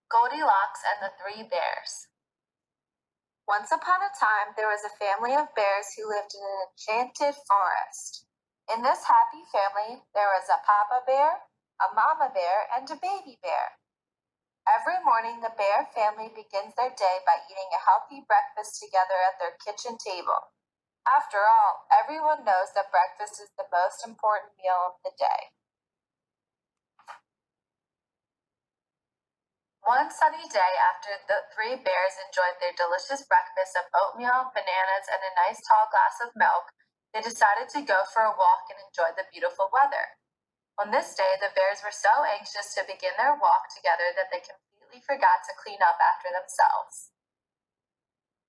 Goldilocks and the Three Bears. Once upon a time, there was a family of bears who lived in an enchanted forest. In this happy family, there was a papa bear, a mama bear, and a baby bear. Every morning, the bear family begins their day by eating a healthy breakfast together at their kitchen table. After all, everyone knows that breakfast is the most important meal of the day. One sunny day after the three bears enjoyed their delicious breakfast of oatmeal, bananas, and a nice tall glass of milk, they decided to go for a walk and enjoy the beautiful weather. On this day, the bears were so anxious to begin their walk together that they completely forgot to clean up after themselves.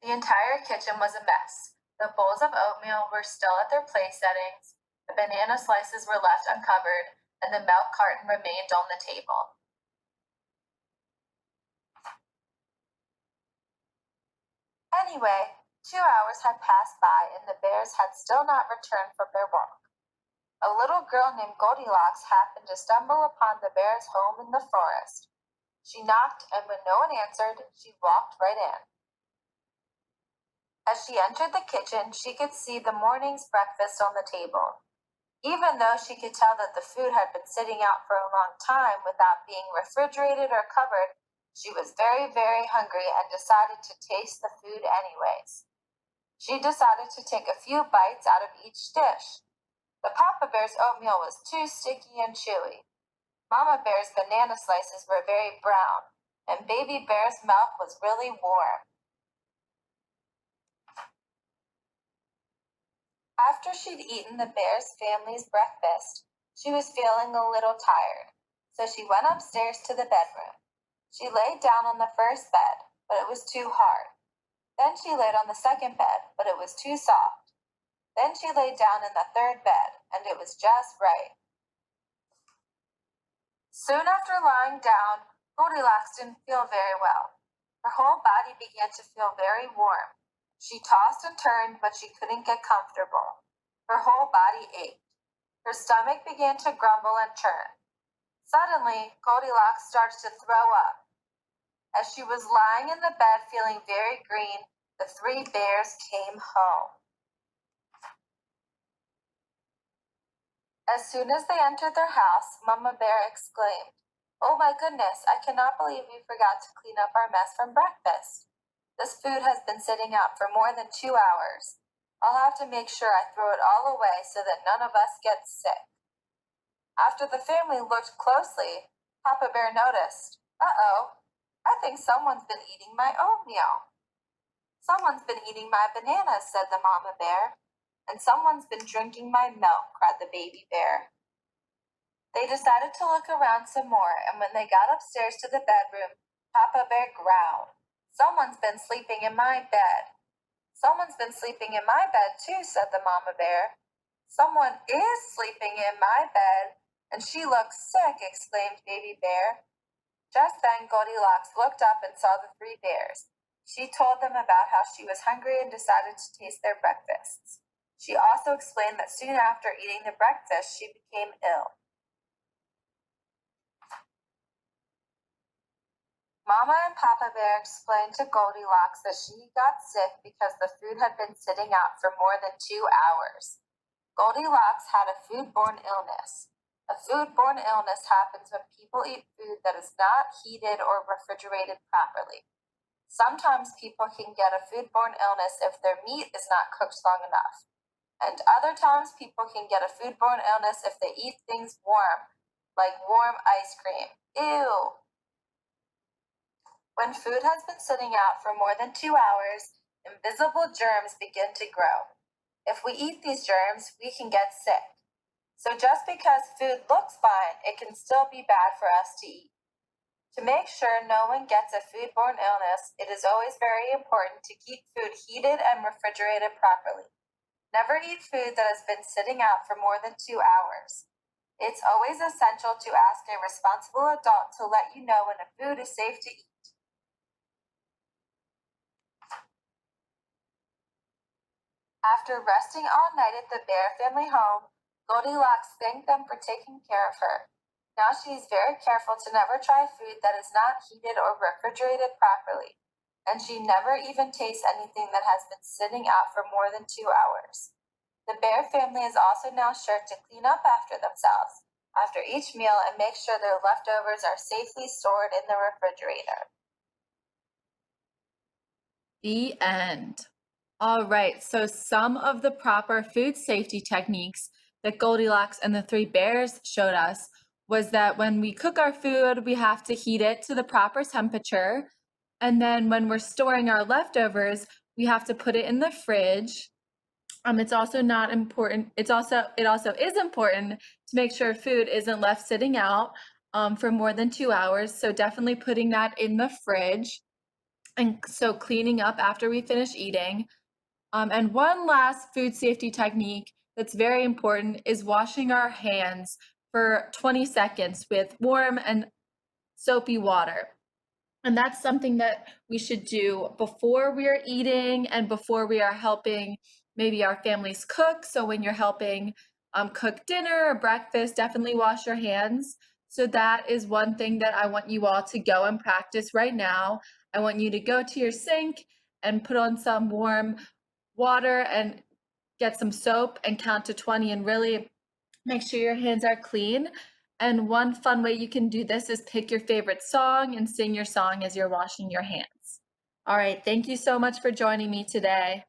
The entire kitchen was a mess. The bowls of oatmeal were still at their place settings, the banana slices were left uncovered, and the milk carton remained on the table. Anyway, 2 hours had passed by and the bears had still not returned from their walk. A little girl named Goldilocks happened to stumble upon the bears' home in the forest. She knocked, and when no one answered, she walked right in. As she entered the kitchen, she could see the morning's breakfast on the table. Even though she could tell that the food had been sitting out for a long time without being refrigerated or covered, she was very, very hungry and decided to taste the food anyways. She decided to take a few bites out of each dish. The Papa Bear's oatmeal was too sticky and chewy. Mama Bear's banana slices were very brown, and Baby Bear's milk was really warm. After she'd eaten the bear's family's breakfast, she was feeling a little tired, so she went upstairs to the bedroom. She laid down on the first bed, but it was too hard. Then she laid on the second bed, but it was too soft. Then she laid down in the third bed, and it was just right. Soon after lying down, Goldilocks didn't feel very well. Her whole body began to feel very warm. She tossed and turned, but she couldn't get comfortable. Her whole body ached. Her stomach began to grumble and churn. Suddenly, Goldilocks started to throw up. As she was lying in the bed feeling very green, the three bears came home. As soon as they entered their house, Mama Bear exclaimed, "Oh my goodness, I cannot believe we forgot to clean up our mess from breakfast. This food has been sitting out for more than 2 hours. I'll have to make sure I throw it all away so that none of us gets sick." After the family looked closely, Papa Bear noticed, "Uh-oh, I think someone's been eating my oatmeal." "Someone's been eating my bananas," said the Mama Bear. "And someone's been drinking my milk," cried the Baby Bear. They decided to look around some more, and when they got upstairs to the bedroom, Papa Bear growled, "Someone's been sleeping in my bed." "Someone's been sleeping in my bed too," said the Mama Bear. "Someone is sleeping in my bed, and she looks sick," exclaimed Baby Bear. Just then Goldilocks looked up and saw the three bears. She told them about how she was hungry and decided to taste their breakfasts. She also explained that soon after eating the breakfast, she became ill. Mama and Papa Bear explained to Goldilocks that she got sick because the food had been sitting out for more than 2 hours. Goldilocks had a foodborne illness. A foodborne illness happens when people eat food that is not heated or refrigerated properly. Sometimes people can get a foodborne illness if their meat is not cooked long enough. And other times people can get a foodborne illness if they eat things warm, like warm ice cream. Ew! When food has been sitting out for more than 2 hours, invisible germs begin to grow. If we eat these germs, we can get sick. So just because food looks fine, it can still be bad for us to eat. To make sure no one gets a foodborne illness, it is always very important to keep food heated and refrigerated properly. Never eat food that has been sitting out for more than 2 hours. It's always essential to ask a responsible adult to let you know when a food is safe to eat. After resting all night at the bear family home, Goldilocks thanked them for taking care of her. Now she is very careful to never try food that is not heated or refrigerated properly, and she never even tastes anything that has been sitting out for more than 2 hours. The bear family is also now sure to clean up after themselves after each meal and make sure their leftovers are safely stored in the refrigerator. The end. All right, so some of the proper food safety techniques that Goldilocks and the three bears showed us was that when we cook our food, we have to heat it to the proper temperature. And then when we're storing our leftovers, we have to put it in the fridge. It's also not important. It also is important to make sure food isn't left sitting out for more than 2 hours. So definitely putting that in the fridge. And so cleaning up after we finish eating. And one last food safety technique that's very important is washing our hands for 20 seconds with warm and soapy water. And that's something that we should do before we are eating and before we are helping maybe our families cook. So when you're helping cook dinner or breakfast, definitely wash your hands. So that is one thing that I want you all to go and practice right now. I want you to go to your sink and put on some warm water and get some soap and count to 20 and really make sure your hands are clean. And one fun way you can do this is pick your favorite song and sing your song as you're washing your hands. All right, thank you so much for joining me today.